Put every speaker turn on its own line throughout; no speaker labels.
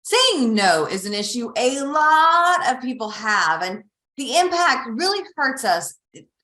saying no is an issue a lot of people have, and the impact really hurts us.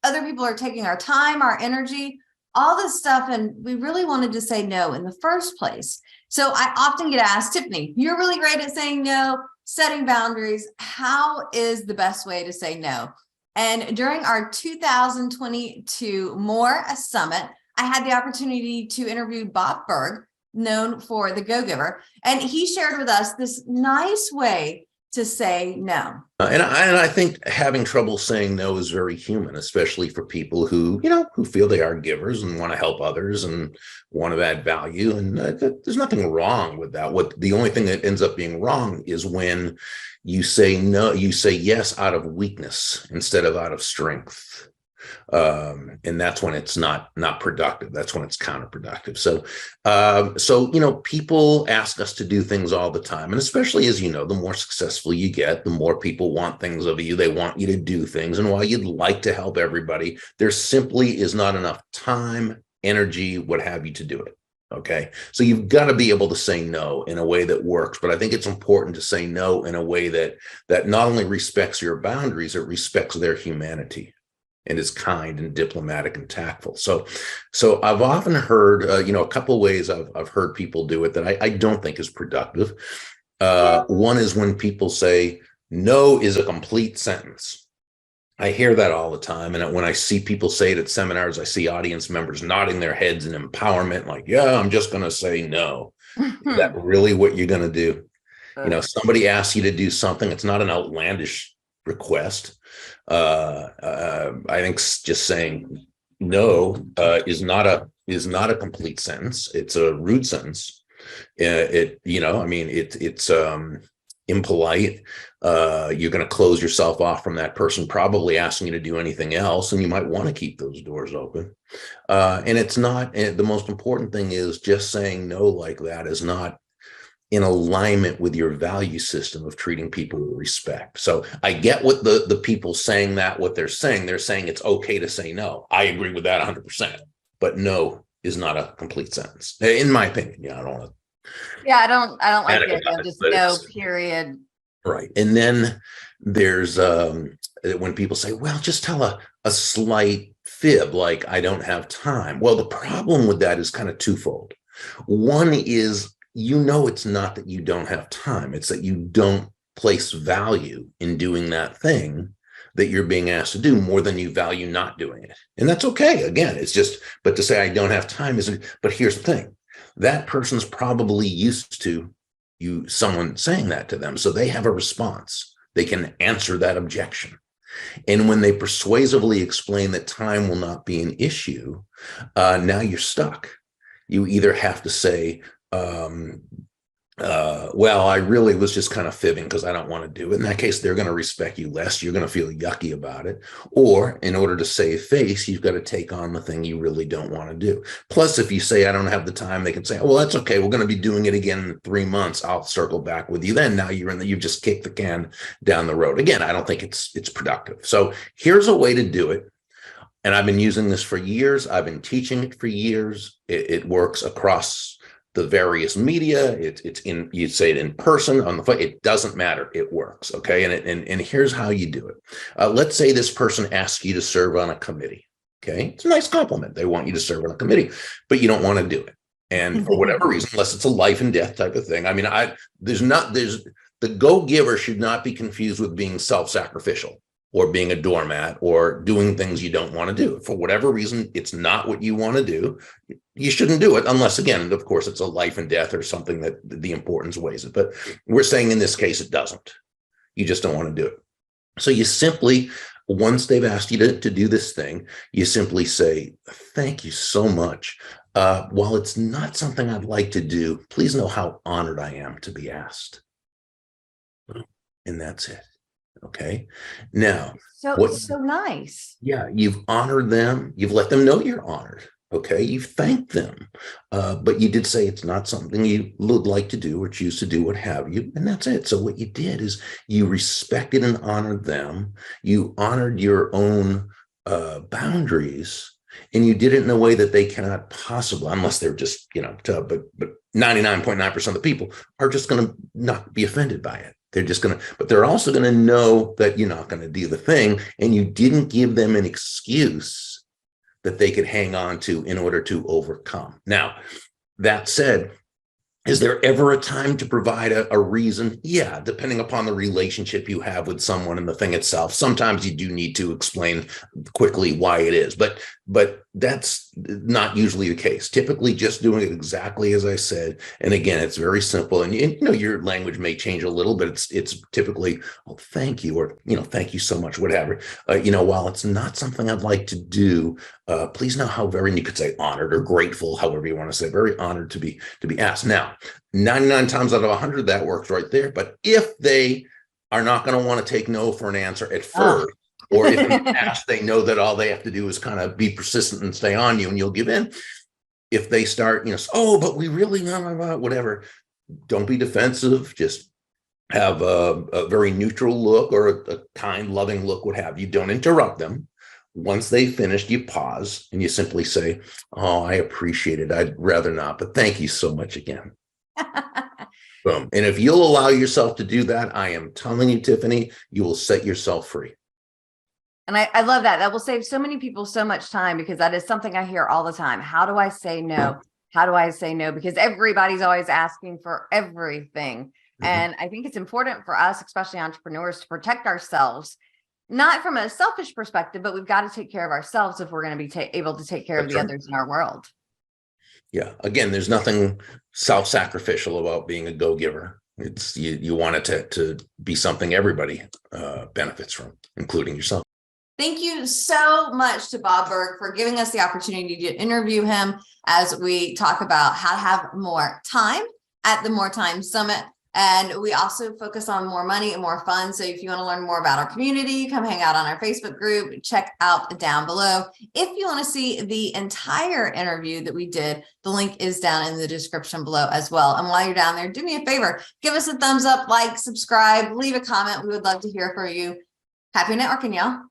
Other people are taking our time, our energy, all this stuff, and we really wanted to say no in the first place. So I often get asked, Tiffanie, you're really great at saying no, setting boundaries. How is the best way to say no? And during our 2022 More Summit, I had the opportunity to interview Bob Burg, known for the Go-Giver, and he shared with us this nice way to say no.
And I think having trouble saying no is very human, especially for people who, who feel they are givers and want to help others and want to add value. And there's nothing wrong with that. The only thing that ends up being wrong is when you say no, you say yes out of weakness instead of out of strength. And that's when it's not productive. That's when it's counterproductive. So people ask us to do things all the time, and especially as the more successful you get, the more people want things of you. They want you to do things, and while you'd like to help everybody, there simply is not enough time, energy, what have you, to do it. Okay, so you've got to be able to say no in a way that works. But I think it's important to say no in a way that not only respects your boundaries, it respects their humanity and is kind and diplomatic and tactful. So I've often heard, a couple of ways I've heard people do it that I don't think is productive. One is when people say, no is a complete sentence. I hear that all the time. And when I see people say it at seminars, I see audience members nodding their heads in empowerment, like, yeah, I'm just going to say no. Is that really what you're going to do? Somebody asks you to do something. It's not an outlandish request. I think just saying no is not a complete sentence. It's a rude sentence. It's impolite. You're going to close yourself off from that person probably asking you to do anything else, and you might want to keep those doors open. And it's not. And the most important thing is just saying no like that is not in alignment with your value system of treating people with respect. So I get what the people saying that, what they're saying it's okay to say no. I agree with that 100%, but no is not a complete sentence, in my opinion. I don't want to.
Yeah, I don't like it. Just no, period.
Right. And then there's when people say, well, just tell a slight fib, like I don't have time. Well, the problem with that is kind of twofold. One is, it's not that you don't have time. It's that you don't place value in doing that thing that you're being asked to do more than you value not doing it. And that's okay. Again, it's just, but to say I don't have time but here's the thing. That person's probably used to someone saying that to them. So they have a response. They can answer that objection. And when they persuasively explain that time will not be an issue, now you're stuck. You either have to say, well, I really was just kind of fibbing because I don't want to do it. In that case, they're going to respect you less. You're going to feel yucky about it. Or in order to save face, you've got to take on the thing you really don't want to do. Plus, if you say, I don't have the time, they can say, oh, well, that's okay. We're going to be doing it again in 3 months. I'll circle back with you then. Now you've just kicked the can down the road. Again, I don't think it's productive. So here's a way to do it. And I've been using this for years. I've been teaching it for years. It works across the various media. It's in, you say it in person, on the phone, it doesn't matter. It works. Okay. And here's how you do it. Let's say this person asks you to serve on a committee. Okay. It's a nice compliment. They want you to serve on a committee, but you don't want to do it. And for whatever reason, unless it's a life and death type of thing. I mean, the go-giver should not be confused with being self-sacrificial or being a doormat or doing things you don't want to do. For whatever reason, it's not what you want to do. You shouldn't do it unless, again, of course, it's a life and death or something that the importance weighs it. But we're saying in this case, it doesn't. You just don't want to do it. So you simply, once they've asked you to do this thing, you simply say, thank you so much. While it's not something I'd like to do, please know how honored I am to be asked. And that's it. Okay. Now,
so nice.
Yeah, you've honored them. You've let them know you're honored. Okay. You've thanked them. But you did say it's not something you would like to do or choose to do, what have you. And that's it. So what you did is you respected and honored them. You honored your own boundaries, and you did it in a way that they cannot possibly, unless they're just, but 99.9% of the people are just going to not be offended by it. They're just going to, but they're also going to know that you're not going to do the thing, and you didn't give them an excuse that they could hang on to in order to overcome. Now, that said, is there ever a time to provide a reason? Yeah, depending upon the relationship you have with someone and the thing itself. Sometimes you do need to explain quickly why it is, but that's not usually the case. Typically, just doing it exactly as I said. And again, it's very simple. And you know, your language may change a little, but it's typically, oh, thank you, or thank you so much, whatever. While it's not something I'd like to do, please know how very, and you could say honored or grateful, however you want to say, very honored to be asked. Now, 99 times out of 100, that works right there. But if they are not going to want to take no for an answer at first, or if in the past they know that all they have to do is kind of be persistent and stay on you and you'll give in, if they start, oh, but we really, whatever, don't be defensive. Just have a very neutral look, or a kind, loving look, what have you. Don't interrupt them. Once they've finished, you pause and you simply say, oh, I appreciate it. I'd rather not, but thank you so much again. Boom. And if you'll allow yourself to do that, I am telling you, Tiffanie, you will set yourself free.
And I love that. That will save so many people so much time, because that is something I hear all the time. How do I say no? How do I say no? Because everybody's always asking for everything. Mm-hmm. And I think it's important for us, especially entrepreneurs, to protect ourselves, not from a selfish perspective, but we've got to take care of ourselves if we're going to be able to take care of the others in our world.
Yeah. Again, there's nothing self-sacrificial about being a go-giver. It's you want it to be something everybody benefits from, including yourself.
Thank you so much to Bob Burg for giving us the opportunity to interview him as we talk about how to have more time at the More Time Summit. And we also focus on more money and more fun. So if you want to learn more about our community, come hang out on our Facebook group, check out down below. If you want to see the entire interview that we did, the link is down in the description below as well. And while you're down there, do me a favor, give us a thumbs up, like, subscribe, leave a comment. We would love to hear from you. Happy networking, y'all.